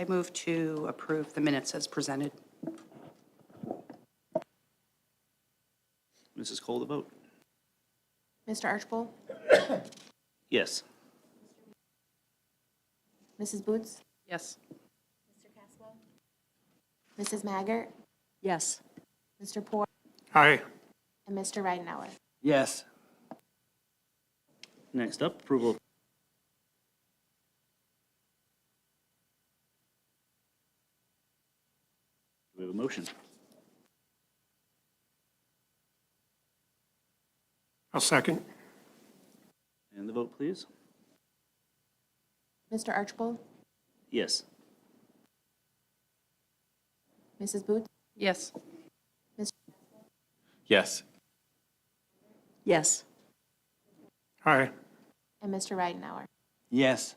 I move to approve the minutes as presented. Mrs. Cole, the vote. Mr. Archibald? Yes. Mrs. Boots? Yes. Mr. Caswell? Mrs. Maggart? Yes. Mr. Poor? Aye. And Mr. Ridenhour? Yes. Next up, approval. We have a motion. I'll second. And the vote, please. Mr. Archibald? Yes. Mrs. Boots? Yes. Yes. Yes. Aye. And Mr. Ridenhour? Yes.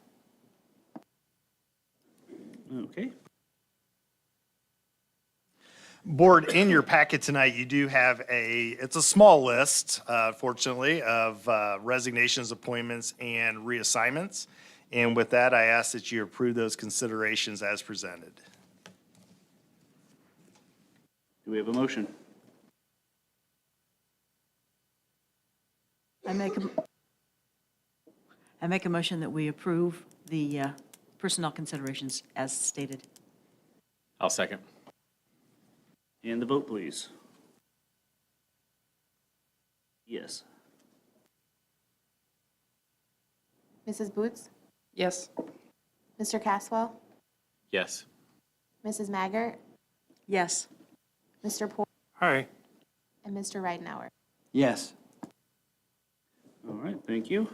Okay. Board, in your packet tonight, you do have it's a small list, fortunately, of resignations, appointments, and reassignments. And with that, I ask that you approve those considerations as presented. Do we have a motion? I make a motion that we approve the personnel considerations as stated. I'll second. And the vote, please. Yes. Mrs. Boots? Yes. Mr. Caswell? Yes. Mrs. Maggart? Yes. Mr. Poor? Aye. And Mr. Ridenhour? Yes. All right, thank you.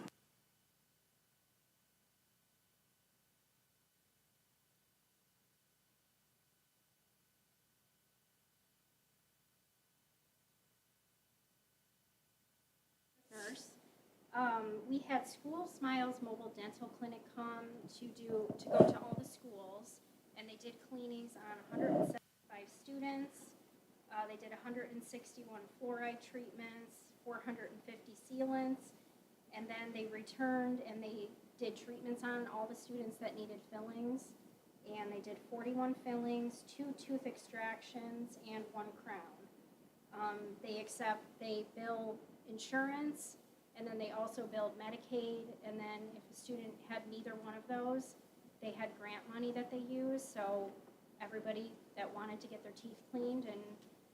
Nurse. We had School Smiles Mobile Dental Clinic come to go to all the schools, and they did cleanings on 175 students. They did 161 fluoride treatments, 450 sealants, and then they returned and they did treatments on all the students that needed fillings. And they did 41 fillings, 2 tooth extractions, and 1 crown. They bill insurance, and then they also billed Medicaid, and then if a student had neither one of those, they had grant money that they used, so everybody that wanted to get their teeth cleaned and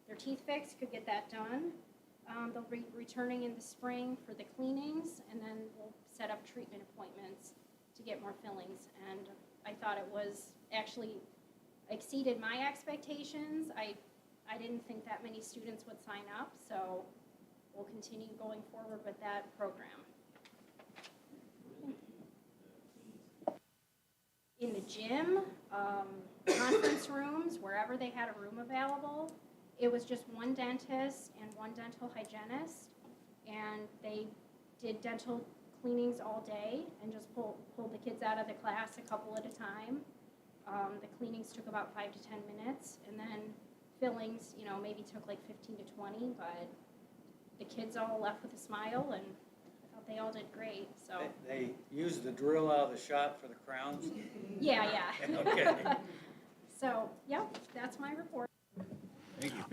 their teeth fixed could get that done. They'll be returning in the spring for the cleanings, and then we'll set up treatment appointments to get more fillings, and I thought it was actually exceeded my expectations. I didn't think that many students would sign up, so we'll continue going forward with that program. In the gym, conference rooms, wherever they had a room available, it was just one dentist and one dental hygienist, and they did dental cleanings all day and just pulled the kids out of the class a couple at a time. The cleanings took about 5 to 10 minutes, and then fillings, maybe took like 15 to 20, but the kids all left with a smile, and I thought they all did great, so. They used the drill out of the shop for the crowns? Yeah. Okay. So, yep, that's my report.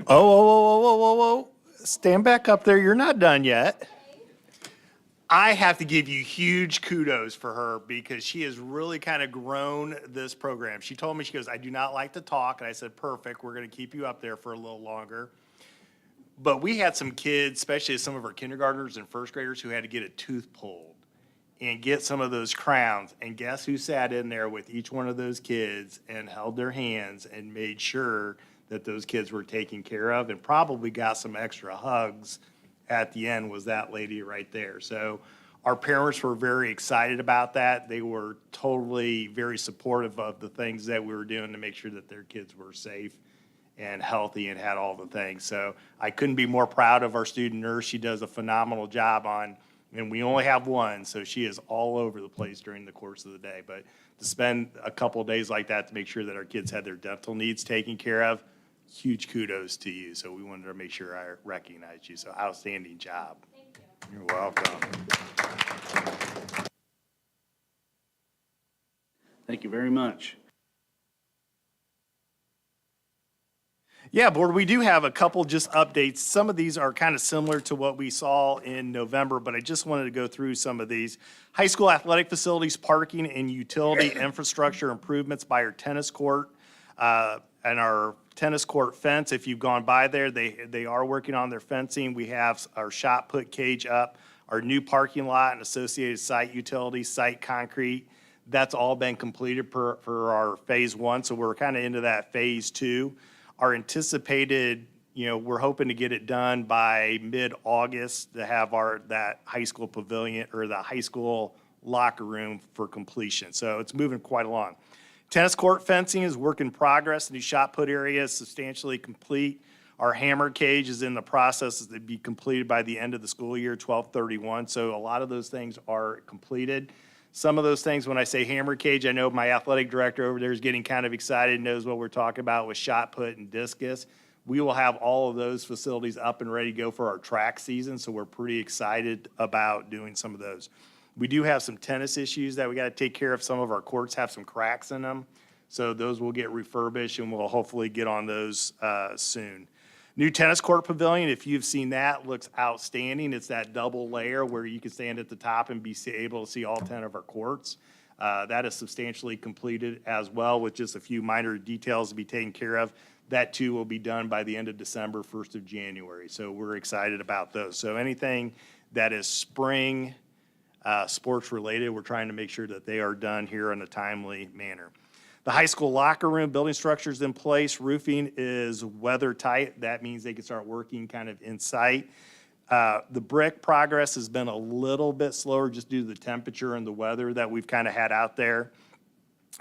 Oh. Stand back up there. You're not done yet. I have to give you huge kudos for her because she has really kind of grown this program. She told me, she goes, I do not like to talk. And I said, perfect. We're going to keep you up there for a little longer. But we had some kids, especially some of our kindergartners and first graders, who had to get a tooth pulled and get some of those crowns. And guess who sat in there with each one of those kids and held their hands and made sure that those kids were taken care of, and probably got some extra hugs at the end, was that lady right there. So our parents were very excited about that. They were totally very supportive of the things that we were doing to make sure that their kids were safe and healthy and had all the things. So I couldn't be more proud of our student nurse. She does a phenomenal job and we only have one, so she is all over the place during the course of the day. But to spend a couple of days like that to make sure that our kids had their dental needs taken care of, huge kudos to you. So we wanted to make sure I recognized you. So outstanding job. Thank you. You're welcome. Thank you very much. Yeah, Board, we do have a couple just updates. Some of these are kind of similar to what we saw in November, but I just wanted to go through some of these. High school athletic facilities, parking, and utility infrastructure improvements by our tennis court and our tennis court fence. If you've gone by there, they are working on their fencing. We have our shot put cage up, our new parking lot and associated site utilities, site concrete. That's all been completed for our phase one, so we're kind of into that phase two. Our anticipated, we're hoping to get it done by mid-August to have that high school pavilion or the high school locker room for completion. So it's moving quite along. Tennis court fencing is work in progress. The new shot put area is substantially complete. Our hammer cage is in the process to be completed by the end of the school year, 12/31. So a lot of those things are completed. Some of those things, when I say hammer cage, I know my athletic director over there is getting kind of excited, knows what we're talking about with shot put and discus. We will have all of those facilities up and ready to go for our track season, so we're pretty excited about doing some of those. We do have some tennis issues that we got to take care of. Some of our courts have some cracks in them, so those will get refurbished, and we'll hopefully get on those soon. New tennis court pavilion, if you've seen that, looks outstanding. It's that double layer where you can stand at the top and be able to see all 10 of our courts. That is substantially completed as well, with just a few minor details to be taken care of. That too will be done by the end of December, 1st of January. So we're excited about those. So anything that is spring sports related, we're trying to make sure that they are done here in a timely manner. The high school locker room, building structure's in place. Roofing is weather tight. That means they can start working kind of in sight. The brick progress has been a little bit slower just due to the temperature and the weather that we've kind of had out there.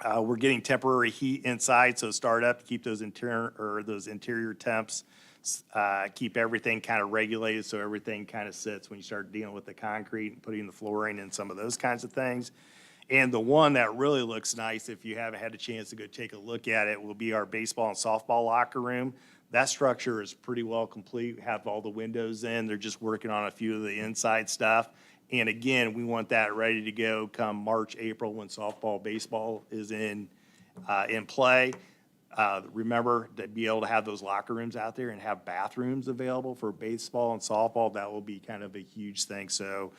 We're getting temporary heat inside, so start up to keep those interior temps, keep everything kind of regulated so everything kind of sits when you start dealing with the concrete and putting the flooring and some of those kinds of things. And the one that really looks nice, if you haven't had a chance to go take a look at it, will be our baseball and softball locker room. That structure is pretty well complete. We have all the windows in. They're just working on a few of the inside stuff. And again, we want that ready to go come March, April, when softball, baseball is in play. Remember to be able to have those locker rooms out there and have bathrooms available for baseball and softball. That will be kind of a huge thing. So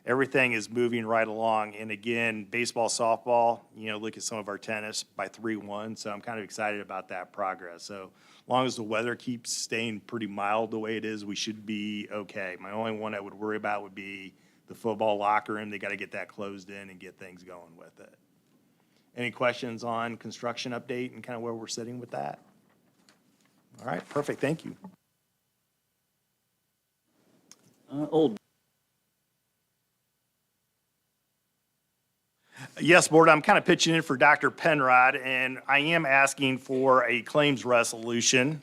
everything is moving right along. And again, baseball, softball, look at some of our tennis by 3-1. So I'm kind of excited about that progress. So as long as the weather keeps staying pretty mild the way it is, we should be okay. My only one I would worry about would be the football locker room. They got to get that closed in and get things going with it. Any questions on construction update and kind of where we're sitting with that? All right, perfect. Thank you. Old. Yes, Board, I'm kind of pitching in for Dr. Penrod, and I am asking for a claims resolution.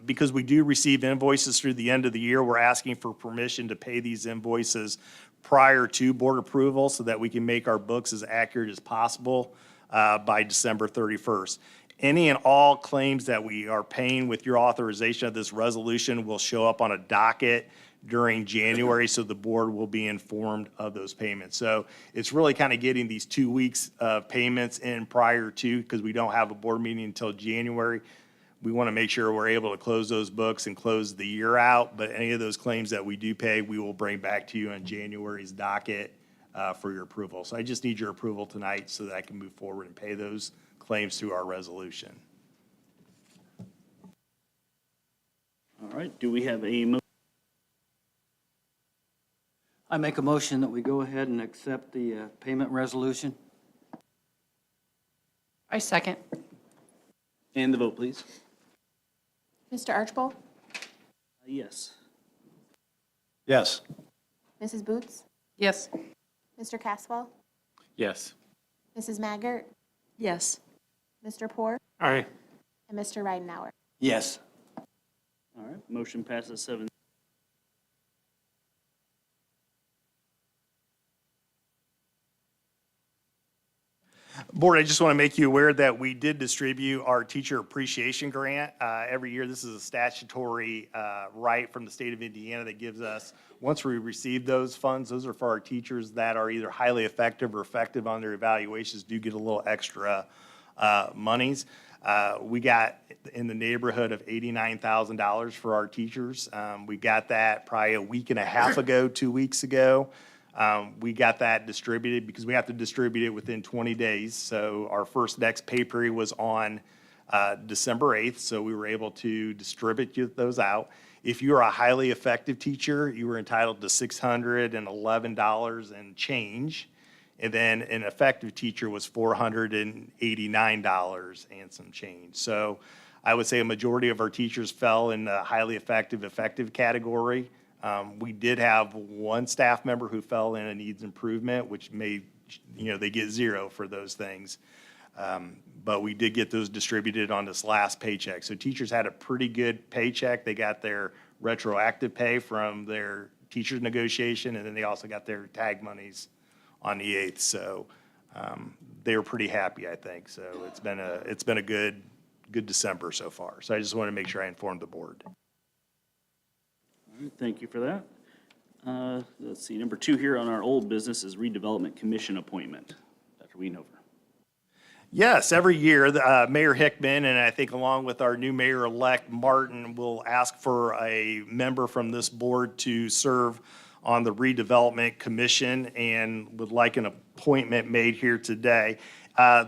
Because we do receive invoices through the end of the year, we're asking for permission to pay these invoices prior to board approval so that we can make our books as accurate as possible by December 31st. Any and all claims that we are paying with your authorization of this resolution will show up on a docket during January, so the board will be informed of those payments. So it's really kind of getting these 2 weeks of payments in prior to, because we don't have a board meeting until January. We want to make sure we're able to close those books and close the year out, but any of those claims that we do pay, we will bring back to you on January's docket for your approval. So I just need your approval tonight so that I can move forward and pay those claims through our resolution. All right, do we have a motion? I make a motion that we go ahead and accept the payment resolution. I second. And the vote, please. Mr. Archibald? Yes. Yes. Mrs. Boots? Yes. Mr. Caswell? Yes. Mrs. Maggart? Yes. Mr. Poor? Aye. And Mr. Ridenhour? Yes. All right, motion passes 7. Board, I just want to make you aware that we did distribute our teacher appreciation grant. Every year, this is a statutory right from the state of Indiana that gives us, once we receive those funds, those are for our teachers that are either highly effective or effective on their evaluations, do get a little extra monies. We got in the neighborhood of $89,000 for our teachers. We got that probably a week and a half ago, 2 weeks ago. We got that distributed because we have to distribute it within 20 days. So our first next pay period was on December 8th, so we were able to distribute those out. If you're a highly effective teacher, you were entitled to $611 and change. And then an effective teacher was $489 and some change. So I would say a majority of our teachers fell in the highly effective category. We did have one staff member who fell in a needs improvement, which may, they get 0 for those things. But we did get those distributed on this last paycheck. So teachers had a pretty good paycheck. They got their retroactive pay from their teachers negotiation, and then they also got their tag monies on the 8th. So they were pretty happy, I think. So it's been a good December so far. So I just want to make sure I informed the board. All right, thank you for that. Let's see, number 2 here on our old business is redevelopment commission appointment. Dr. Wienover. Yes, every year, Mayor Hickman, and I think along with our new mayor-elect Martin, will ask for a member from this board to serve on the redevelopment commission and would like an appointment made here today.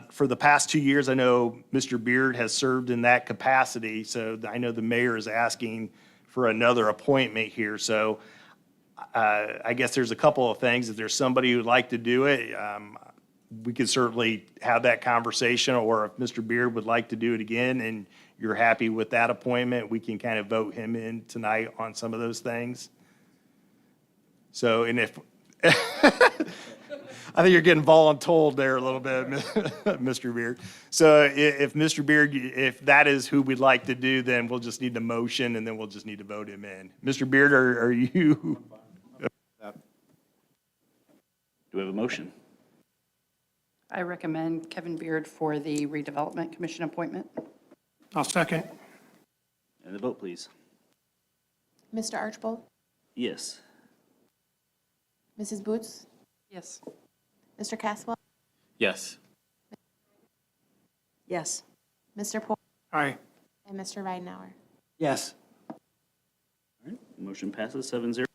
For the past 2 years, I know Mr. Beard has served in that capacity, so I know the mayor is asking for another appointment here. So I guess there's a couple of things. If there's somebody who'd like to do it, we could certainly have that conversation, or if Mr. Beard would like to do it again and you're happy with that appointment, we can kind of vote him in tonight on some of those things. So, and if, I think you're getting voluntold there a little bit, Mr. Beard. So if Mr. Beard, if that is who we'd like to do, then we'll just need the motion and then we'll just need to vote him in. Mr. Beard, are you? Do we have a motion? I recommend Kevin Beard for the redevelopment commission appointment. I'll second. And the vote, please. Mr. Archibald? Yes. Mrs. Boots? Yes. Mr. Caswell? Yes. Yes. Mr. Poor? Aye. And Mr. Ridenour? Yes. All right, motion passes 7-0.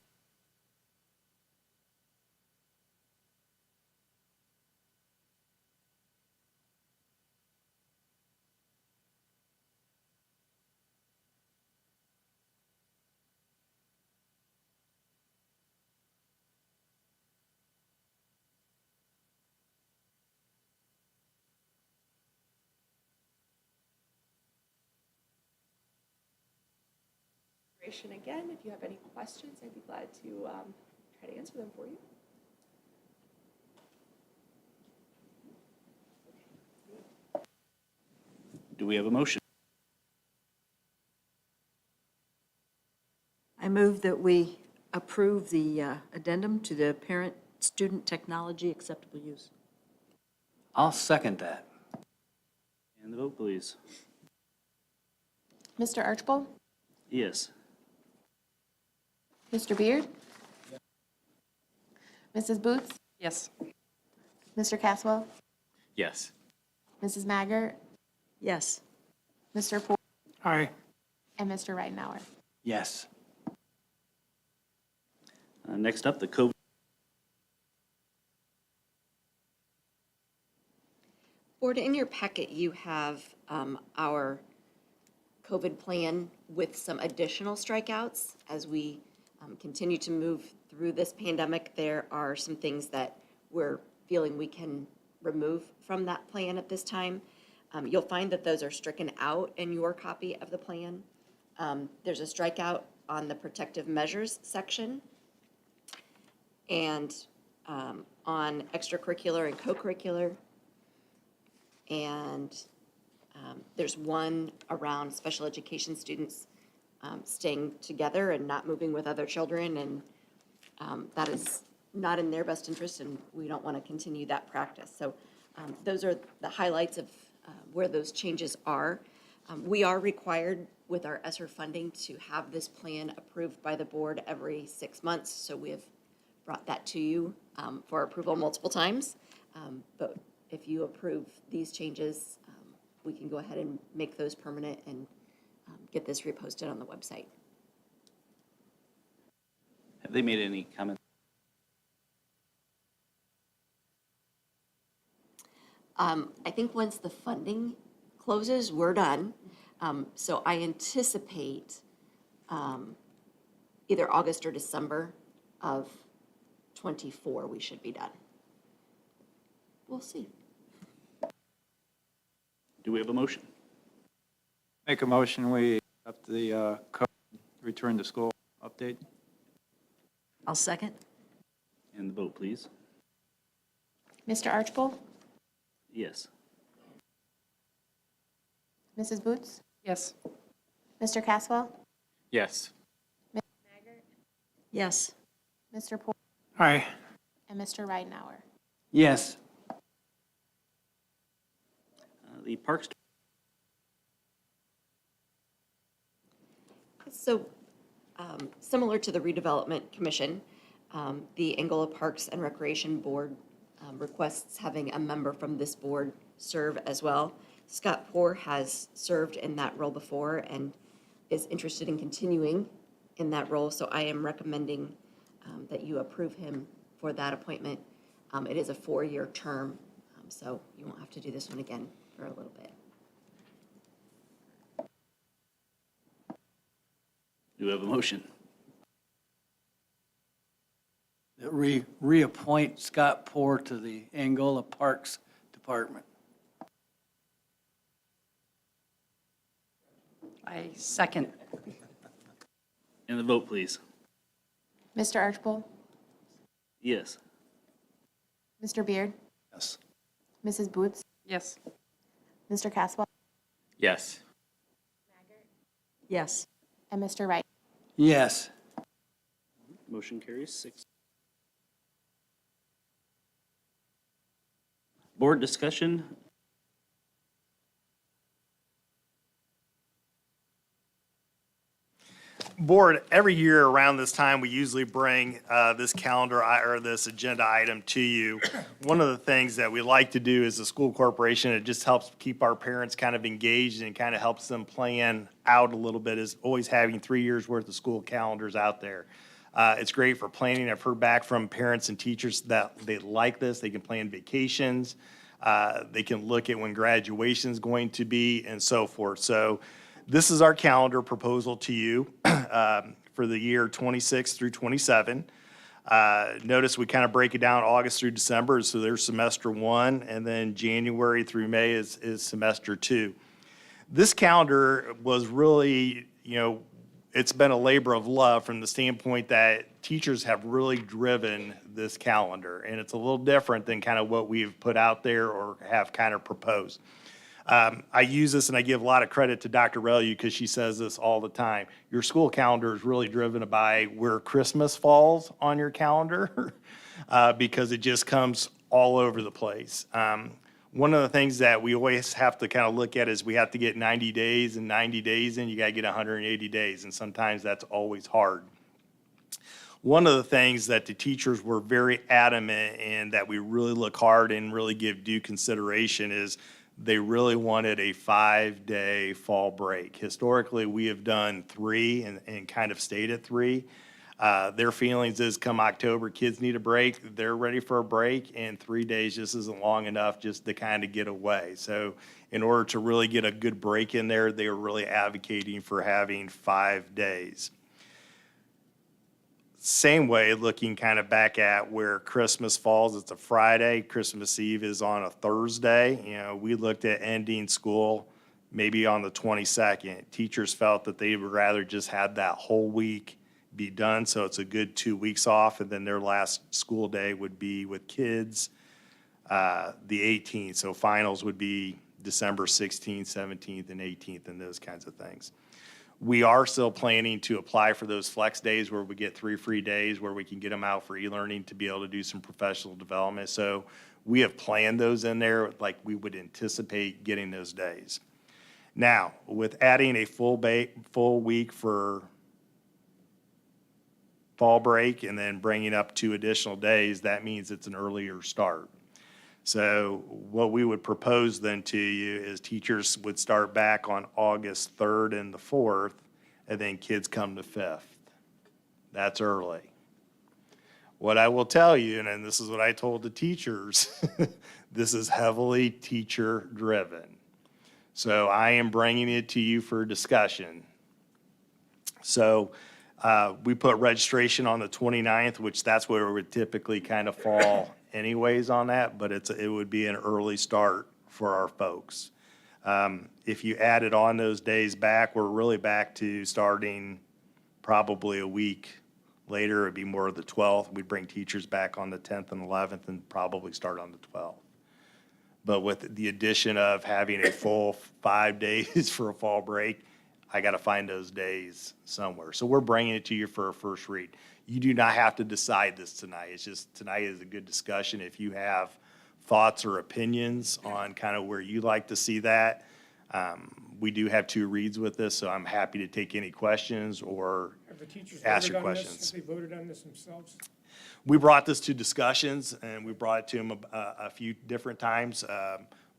Again, if you have any questions, I'd be glad to try to answer them for you. Do we have a motion? I move that we approve the addendum to the parent-student technology acceptable use. I'll second that. And the vote, please. Mr. Archibald? Yes. Mr. Beard? Mrs. Boots? Yes. Mr. Caswell? Yes. Mrs. Maggart? Yes. Mr. Poor? Aye. And Mr. Ridenour? Yes. Next up, the COVID. Board, in your packet, you have our COVID plan with some additional strikeouts. As we continue to move through this pandemic, there are some things that we're feeling we can remove from that plan at this time. You'll find that those are stricken out in your copy of the plan. There's a strikeout on the protective measures section and on extracurricular and co-curricular. And there's one around special education students staying together and not moving with other children, and that is not in their best interest, and we don't want to continue that practice. So those are the highlights of where those changes are. We are required with our ESSER funding to have this plan approved by the board every 6 months, so we have brought that to you for approval multiple times. But if you approve these changes, we can go ahead and make those permanent and get this reposted on the website. Have they made any comments? I think once the funding closes, we're done. So I anticipate either August or December of '24, we should be done. We'll see. Do we have a motion? Make a motion, we accept the code return to school update. I'll second. And the vote, please. Mr. Archibald? Yes. Mrs. Boots? Yes. Mr. Caswell? Yes. Yes. Mr. Poor? Aye. And Mr. Ridenhour? Yes. The Parks, So, similar to the redevelopment commission, the Angola Parks and Recreation Board requests having a member from this board serve as well. Scott Poor has served in that role before and is interested in continuing in that role, so I am recommending that you approve him for that appointment. It is a 4-year term, so you won't have to do this one again for a little bit. do we have a motion? That reappoint Scott Poor to the Angola Parks Department. I second. And the vote, please. Mr. Archibald? Yes. Mr. Beard? Yes. Mrs. Boots? Yes. Mr. Caswell? Yes. Yes. And Mr. Wright? Yes. Motion carries 6. Board discussion. Board, every year around this time, we usually bring this calendar or this agenda item to you. One of the things that we like to do as a school corporation, it just helps keep our parents kind of engaged and kind of helps them plan out a little bit, is always having 3 years' worth of school calendars out there. It's great for planning. I've heard back from parents and teachers that they like this. They can plan vacations. They can look at when graduation is going to be and so forth. So this is our calendar proposal to you for the year 26 through 27. Notice we kind of break it down August through December, so there's semester 1, and then January through May is semester 2. This calendar was really, it's been a labor of love from the standpoint that teachers have really driven this calendar, and it's a little different than kind of what we've put out there or have kind of proposed. I use this and I give a lot of credit to Dr. Relu because she says this all the time. Your school calendar is really driven by where Christmas falls on your calendar because it just comes all over the place. One of the things that we always have to kind of look at is we have to get 90 days, and 90 days in, you got to get 180 days, and sometimes that's always hard. One of the things that the teachers were very adamant and that we really look hard and really give due consideration is they really wanted a 5-day fall break. Historically, we have done 3 and kind of stayed at 3. Their feelings is come October, kids need a break. They're ready for a break, and 3 days just isn't long enough just to kind of get away. So in order to really get a good break in there, they were really advocating for having 5 days. Same way, looking kind of back at where Christmas falls, it's a Friday, Christmas Eve is on a Thursday. We looked at ending school maybe on the 22nd. Teachers felt that they would rather just have that whole week be done, so it's a good 2 weeks off, and then their last school day would be with kids the 18th. So finals would be December 16th, 17th, and 18th, and those kinds of things. We are still planning to apply for those flex days where we get 3 free days where we can get them out for e-learning to be able to do some professional development. So we have planned those in there like we would anticipate getting those days. Now, with adding a full week for fall break and then bringing up 2 additional days, that means it's an earlier start. So what we would propose then to you is teachers would start back on August 3rd and the 4th, and then kids come to 5th. That's early. What I will tell you, and this is what I told the teachers, this is heavily teacher-driven. So I am bringing it to you for discussion. So we put registration on the 29th, which that's where it would typically kind of fall anyways on that, but it would be an early start for our folks. If you added on those days back, we're really back to starting probably a week later. It'd be more of the 12th. We'd bring teachers back on the 10th and 11th and probably start on the 12th. But with the addition of having a full 5 days for a fall break, I got to find those days somewhere. So we're bringing it to you for a first read. You do not have to decide this tonight. It's just tonight is a good discussion. If you have thoughts or opinions on kind of where you like to see that, we do have 2 reads with this, so I'm happy to take any questions or Have the teachers ask voted your on this? questions. Have they voted on this themselves? We brought this to discussions, and we brought it to them a few different times.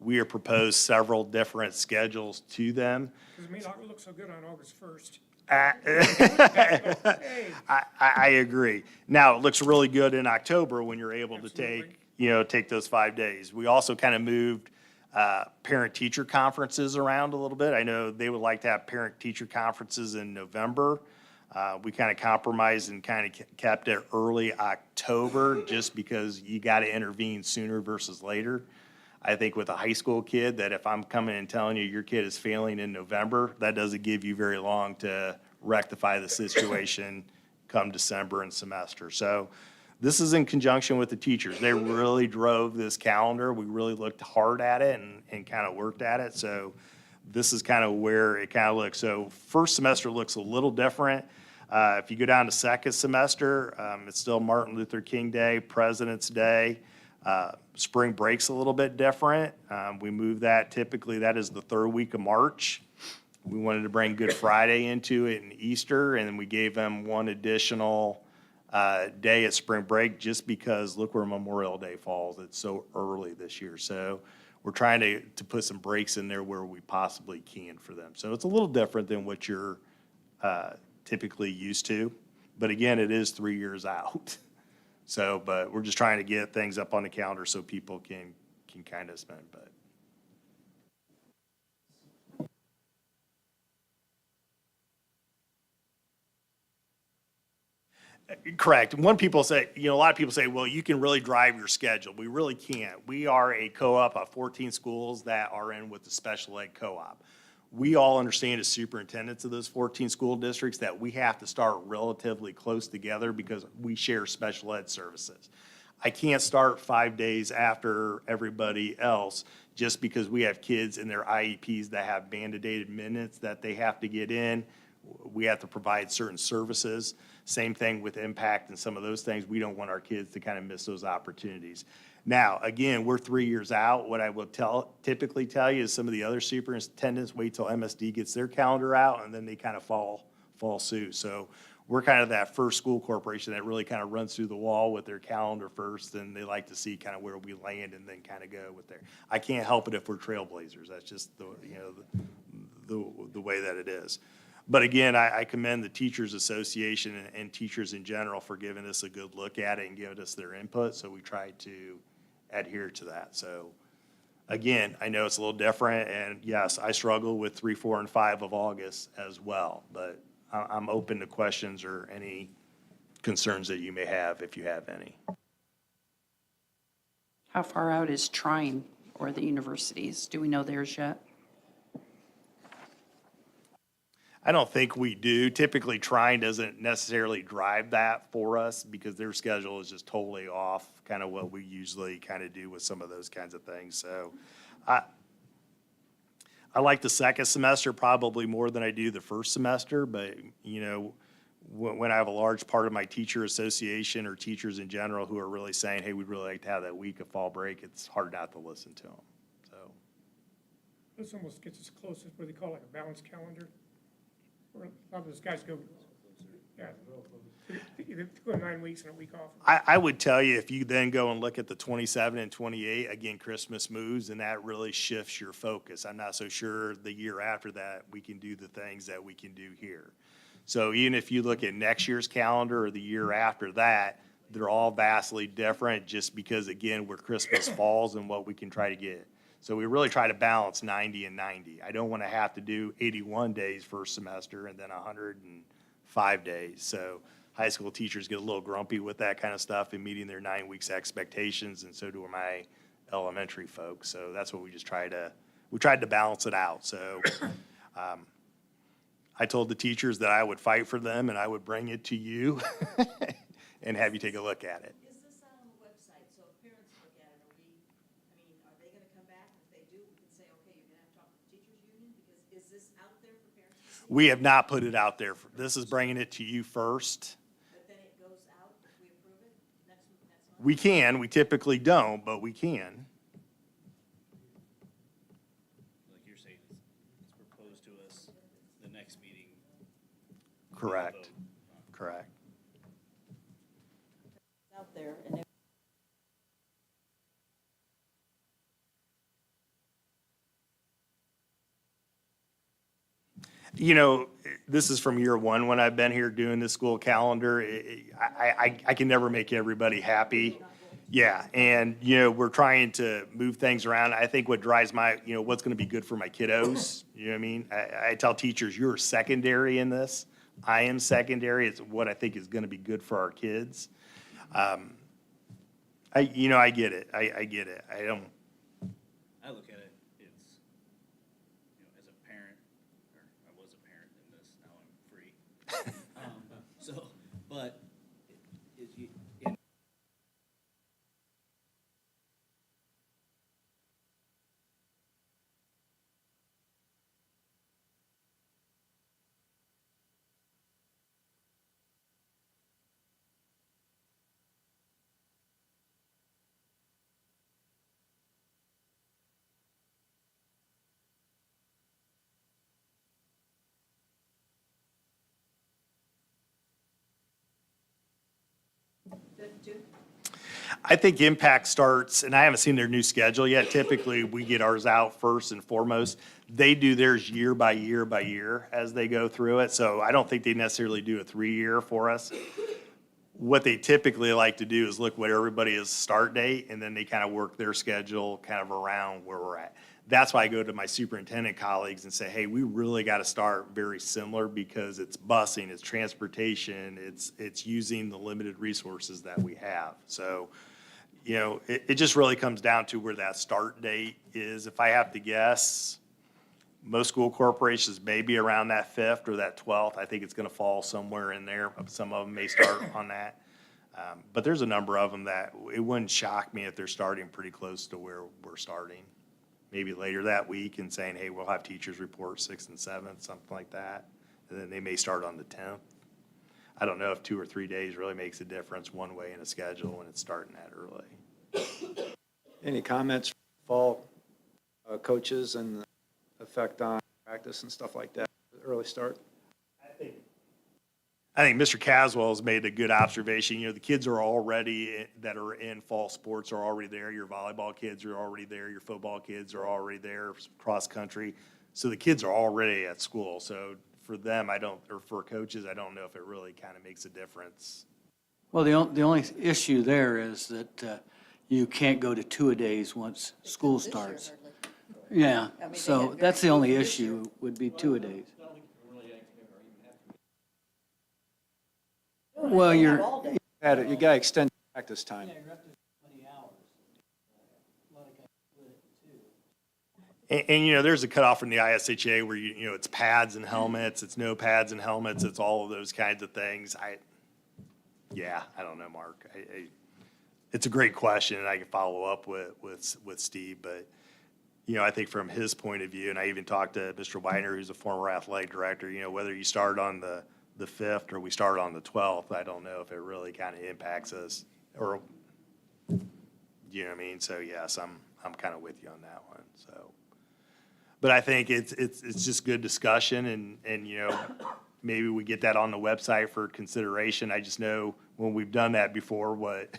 We have proposed several different schedules to them. Because it may not look so good on August 1st. I agree. Now, it looks really good in October when you're able to take those 5 days. We also kind of moved parent-teacher conferences around a little bit. I know they would like to have parent-teacher conferences in November. We kind of compromised and kind of kept it early October just because you got to intervene sooner versus later. I think with a high school kid, that if I'm coming and telling you your kid is failing in November, that doesn't give you very long to rectify the situation come December and semester. So this is in conjunction with the teachers. They really drove this calendar. We really looked hard at it and kind of worked at it. So this is kind of where it kind of looks. So first semester looks a little different. If you go down to second semester, it's still Martin Luther King Day, President's Day. Spring break's a little bit different. We move that, typically that is the 3rd week of March. We wanted to bring Good Friday into it and Easter, and then we gave them one additional day at spring break just because look where Memorial Day falls. It's so early this year. So we're trying to put some breaks in there where we possibly can for them. So it's a little different than what you're typically used to. But again, it is 3 years out. So, but we're just trying to get things up on the calendar so people can kind of spend, but. Correct. A lot of people say, well, you can really drive your schedule. We really can't. We are a co-op of 14 schools that are in with the special ed co-op. We all understand as superintendents of those 14 school districts that we have to start relatively close together because we share special ed services. I can't start 5 days after everybody else just because we have kids in their IEPs that have mandated minutes that they have to get in. We have to provide certain services. Same thing with impact and some of those things. We don't want our kids to kind of miss those opportunities. Now, again, we're 3 years out. What I will typically tell you is some of the other superintendents wait till MSD gets their calendar out and then they kind of fall suit. So we're kind of that first school corporation that really kind of runs through the wall with their calendar first, and they like to see kind of where we land and then kind of go with there. I can't help it if we're trailblazers. That's just the way that it is. But again, I commend the Teachers Association and teachers in general for giving us a good look at it and giving us their input, so we tried to adhere to that. So again, I know it's a little different, and yes, I struggle with 3, 4, and 5 of August as well, but I'm open to questions or any concerns that you may have, if you have any. How far out is Trine or the universities? Do we know theirs yet? I don't think we do. Typically, Trine doesn't necessarily drive that for us because their schedule is just totally off kind of what we usually kind of do with some of those kinds of things. So I like the second semester probably more than I do the first semester, but when I have a large part of my teacher association or teachers in general who are really saying, hey, we'd really like to have that week of fall break, it's hard not to listen to them. So This almost gets us close to what they call like a balanced calendar. Where a lot of those guys go, yeah, Either go 9 weeks and a week off. I would tell you, if you then go and look at the 27 and 28, again, Christmas moves, and that really shifts your focus. I'm not so sure the year after that, we can do the things that we can do here. So even if you look at next year's calendar or the year after that, they're all vastly different just because, again, where Christmas falls and what we can try to get. So we really try to balance 90 and 90. I don't want to have to do 81 days first semester and then 105 days. So high school teachers get a little grumpy with that kind of stuff and meeting their 9 weeks expectations, and so do my elementary folks. So that's what we tried to balance it out. So I told the teachers that I would fight for them and I would bring it to you and have you take a look at it. Is this out on the website, so if parents look at it, are they gonna come back? If they do, we can say, okay, you're gonna have to talk to the teachers union, because is this out there for parents to see? We have not put it out there. This is bringing it to you first. But then it goes out if we approve it next month? We can, we typically don't, but we can. Like you're saying, it's proposed to us the next meeting. Correct. Correct. It's out there, and if You know, this is from year one when I've been here doing this school calendar. I can never make everybody happy. Yeah, and, you know, we're trying to move things around. I think what drives what's going to be good for my kiddos, you know what I mean? I tell teachers, you're secondary in this. I am secondary. It's what I think is going to be good for our kids. I get it. I get it. I look at it, it's, as a parent, or I was a parent in this, now I'm free. But is you, I think Impact starts, and I haven't seen their new schedule yet. Typically, we get ours out first and foremost. They do theirs year by year by year as they go through it. So I don't think they necessarily do a 3-year for us. What they typically like to do is look what everybody is start date, and then they kind of work their schedule kind of around where we're at. That's why I go to my superintendent colleagues and say, hey, we really got to start very similar because it's busing, it's transportation, it's using the limited resources that we have. So, you know, it just really comes down to where that start date is. If I have to guess, most school corporations may be around that 5th or that 12th. I think it's going to fall somewhere in there. Some of them may start on that. But there's a number of them that it wouldn't shock me if they're starting pretty close to where we're starting. Maybe later that week and saying, hey, we'll have teachers report 6th and 7th, something like that. And then they may start on the 10th. I don't know if 2 or 3 days really makes a difference one way in a schedule when it's starting that early. Any comments from fall coaches and the effect on practice and stuff like that, early start? I think Mr. Caswell has made a good observation. You know, the kids are already, that are in fall sports are already there. Your volleyball kids are already there. Your football kids are already there, cross country. So the kids are already at school. So for them, or for coaches, I don't know if it really kind of makes a difference. Well, the only issue there is that you can't go to 2-a-days once school starts. Yeah, so that's the only issue, would be 2-a-days. Well, You got to extend practice time. And, you know, there's a cutoff from the ISHA where, you know, it's pads and helmets, it's no pads and helmets, it's all of those kinds of things. I don't know, Mark. It's a great question, and I can follow up with Steve, but, you know, I think from his point of view, and I even talked to Mr. Weiner, who's a former athletic director, you know, whether you start on the 5th or we start on the 12th, I don't know if it really kind of impacts us, or, you know what I mean? So, yes, I'm kind of with you on that one, so. But I think it's just good discussion, and, you know, maybe we get that on the website for consideration. I just know when we've done that before, what.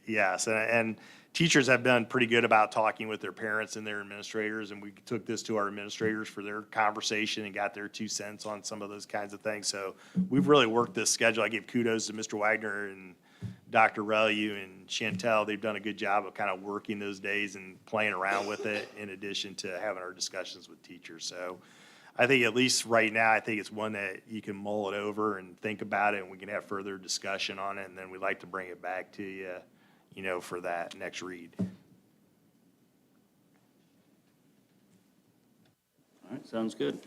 Yes, and teachers have been pretty good about talking with their parents and their administrators, and we took this to our administrators for their conversation and got their 2 cents on some of those kinds of things. So we've really worked this schedule. I give kudos to Mr. Wagner and Dr. Relu and Chantel. They've done a good job of kind of working those days and playing around with it in addition to having our discussions with teachers. So I think at least right now, I think it's one that you can mull it over and think about it, and we can have further discussion on it, and then we'd like to bring it back to you, for that next read. All right, sounds good.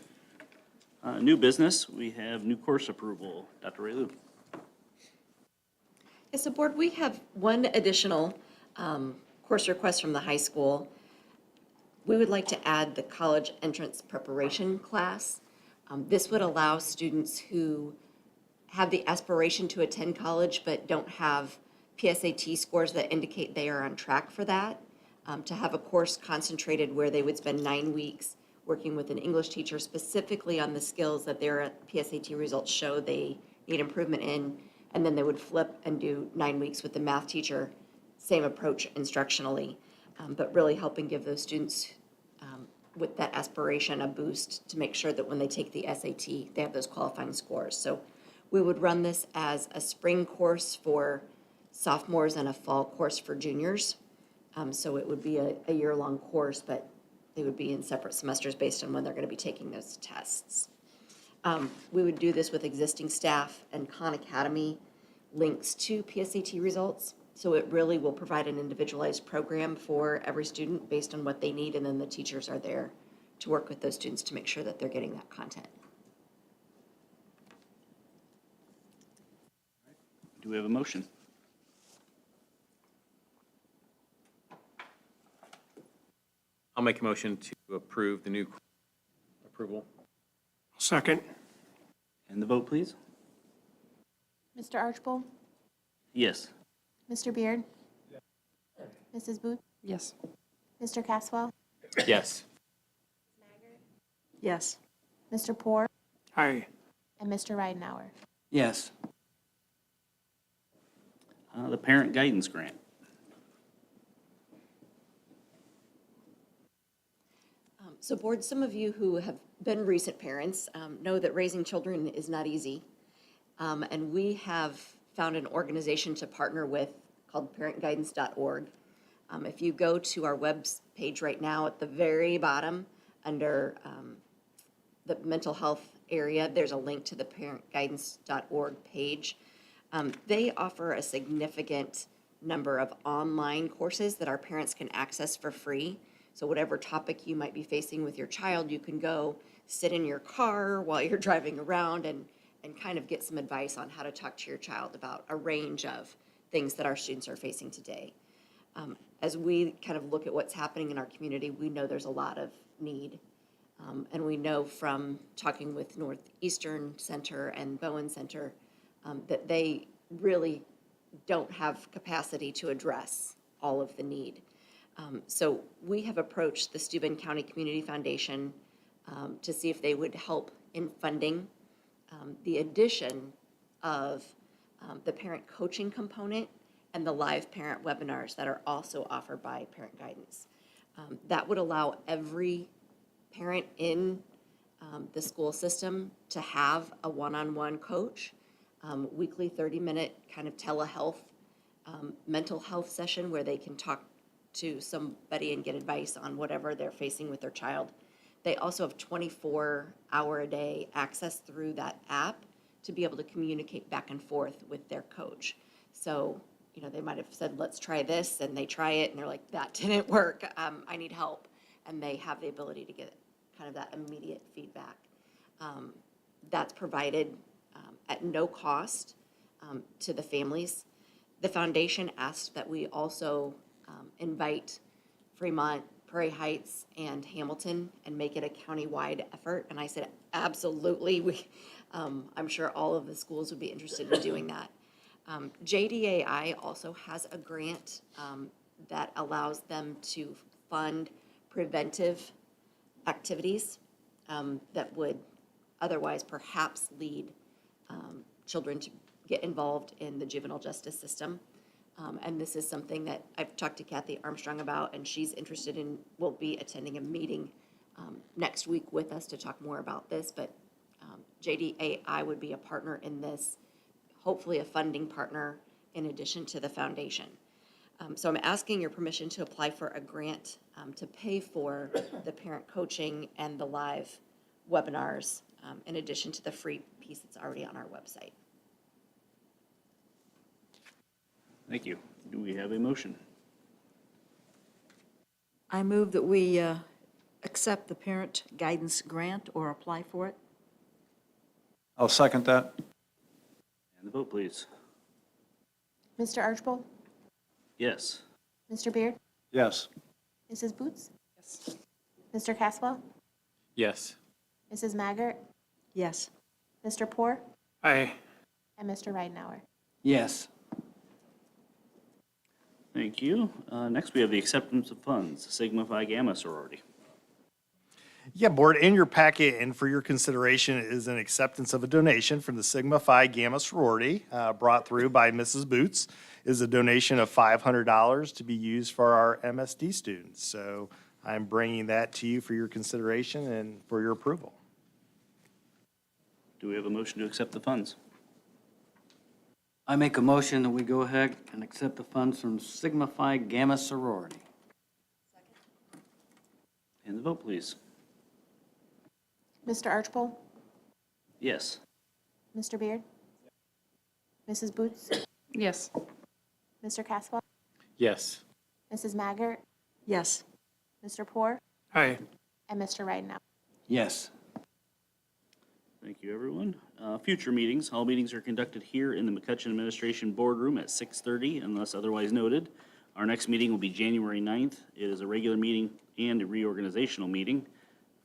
New business, we have new course approval. Dr. Relu. Yes, so board, we have one additional course request from the high school. We would like to add the college entrance preparation class. This would allow students who have the aspiration to attend college but don't have PSAT scores that indicate they are on track for that, to have a course concentrated where they would spend 9 weeks working with an English teacher specifically on the skills that their PSAT results show they need improvement in, and then they would flip and do 9 weeks with the math teacher, same approach instructionally, but really helping give those students with that aspiration a boost to make sure that when they take the SAT, they have those qualifying scores. So we would run this as a spring course for sophomores and a fall course for juniors. So it would be a year-long course, but they would be in separate semesters based on when they're going to be taking those tests. We would do this with existing staff, and Khan Academy links to PSAT results. So it really will provide an individualized program for every student based on what they need, and then the teachers are there to work with those students to make sure that they're getting that content. Do we have a motion? I'll make a motion to approve the new approval. Second. And the vote, please? Mr. Archbold? Yes. Mr. Beard? Mrs. Booth? Yes. Mr. Caswell? Yes. Yes. Mr. Poor? Aye. And Mr. Ridenhour? Yes. The parent guidance grant. So board, some of you who have been recent parents know that raising children is not easy. And we have found an organization to partner with called parentguidance.org. If you go to our web page right now, at the very bottom, under the mental health area, there's a link to the parentguidance.org page. They offer a significant number of online courses that our parents can access for free. So whatever topic you might be facing with your child, you can go sit in your car while you're driving around and kind of get some advice on how to talk to your child about a range of things that our students are facing today. As we kind of look at what's happening in our community, we know there's a lot of need. And we know from talking with Northeastern Center and Bowen Center that they really don't have capacity to address all of the need. So we have approached the Steuben County Community Foundation to see if they would help in funding the addition of the parent coaching component and the live parent webinars that are also offered by Parent Guidance. That would allow every parent in the school system to have a one-on-one coach, weekly 30-minute kind of telehealth, mental health session where they can talk to somebody and get advice on whatever they're facing with their child. They also have 24-hour-a-day access through that app to be able to communicate back and forth with their coach. So, they might have said, let's try this, and they try it, and they're like, that didn't work, I need help. And they have the ability to get kind of that immediate feedback. That's provided at no cost to the families. The foundation asked that we also invite Fremont, Prairie Heights, and Hamilton and make it a county-wide effort. And I said, absolutely. I'm sure all of the schools would be interested in doing that. JDAI also has a grant that allows them to fund preventive activities that would otherwise perhaps lead children to get involved in the juvenile justice system. And this is something that I've talked to Kathy Armstrong about, and she's interested in, will be attending a meeting next week with us to talk more about this, but JDAI would be a partner in this, hopefully a funding partner in addition to the foundation. So I'm asking your permission to apply for a grant to pay for the parent coaching and the live webinars, in addition to the free piece that's already on our website. Thank you. Do we have a motion? I move that we accept the parent guidance grant or apply for it. I'll second that. And the vote, please. Mr. Archbold? Yes. Mr. Beard? Yes. Mrs. Boots? Mr. Caswell? Yes. Mrs. Maggart? Yes. Mr. Poor? Aye. And Mr. Ridenhour? Yes. Thank you. Next, we have the acceptance of funds, Sigma Phi Gamma sorority. Yeah, Board, in your packet and for your consideration is an acceptance of a donation from the Sigma Phi Gamma sorority brought through by Mrs. Boots. Is a donation of $500 to be used for our MSD students. So I'm bringing that to you for your consideration and for your approval. Do we have a motion to accept the funds? I make a motion that we go ahead and accept the funds from Sigma Phi Gamma sorority. And the vote, please. Mr. Archbold? Yes. Mr. Beard? Mrs. Boots? Yes. Mr. Caswell? Yes. Mrs. Maggart? Yes. Mr. Poor? Aye. And Mr. Ridenhour? Yes. Thank you, everyone. Future meetings. All meetings are conducted here in the McCutcheon Administration Boardroom at 6:30 unless otherwise noted. Our next meeting will be January 9th. It is a regular meeting and a reorganizational meeting.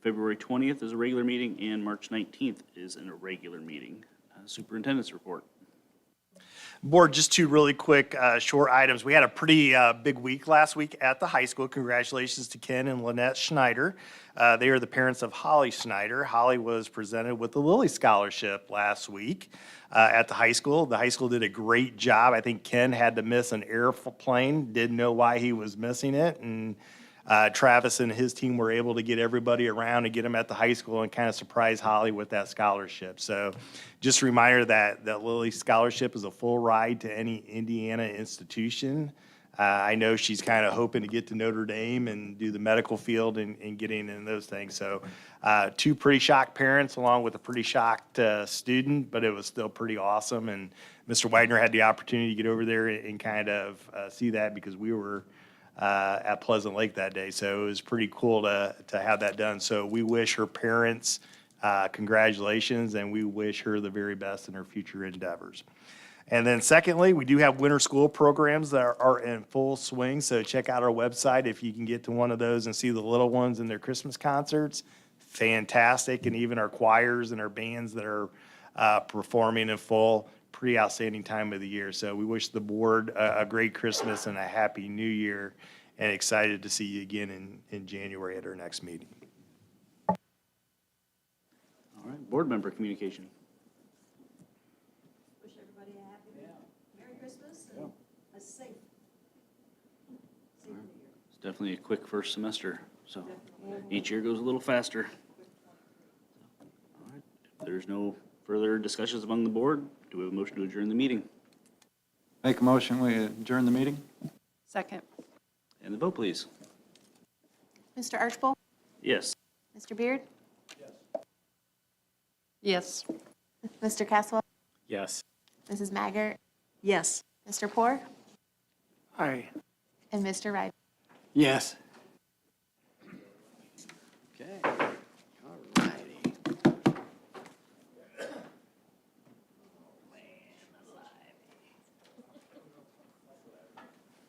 February 20th is a regular meeting, and March 19th is an irregular meeting. Superintendent's report. Board, just two really quick, short items. We had a pretty big week last week at the high school. Congratulations to Ken and Lynette Schneider. They are the parents of Holly Schneider. Holly was presented with the Lilly Scholarship last week at the high school. The high school did a great job. I think Ken had to miss an airplane, didn't know why he was missing it, and Travis and his team were able to get everybody around and get them at the high school and kind of surprise Holly with that scholarship. So just a reminder that Lilly Scholarship is a full ride to any Indiana institution. I know she's kind of hoping to get to Notre Dame and do the medical field and getting in those things. So two pretty shocked parents along with a pretty shocked student, but it was still pretty awesome. And Mr. Widener had the opportunity to get over there and kind of see that because we were at Pleasant Lake that day. So it was pretty cool to have that done. So we wish her parents congratulations, and we wish her the very best in her future endeavors. And then secondly, we do have winter school programs that are in full swing. So check out our website if you can get to one of those and see the little ones in their Christmas concerts. Fantastic. And even our choirs and our bands that are performing in full. Pretty outstanding time of the year. So we wish the board a great Christmas and a happy new year, and excited to see you again in January at our next meeting. All right, board member communication. Wish everybody a happy Merry Christmas and a safe New Year. It's definitely a quick first semester, so each year goes a little faster. All right, if there's no further discussions among the board, do we have a motion to adjourn the meeting? Make a motion, we adjourn the meeting? Second. And the vote, please. Mr. Archbold? Yes. Mr. Beard? Yes. Mr. Caswell? Yes. Mrs. Maggart? Yes. Mr. Poor? Aye. And Mr. Ridenhour? Yes.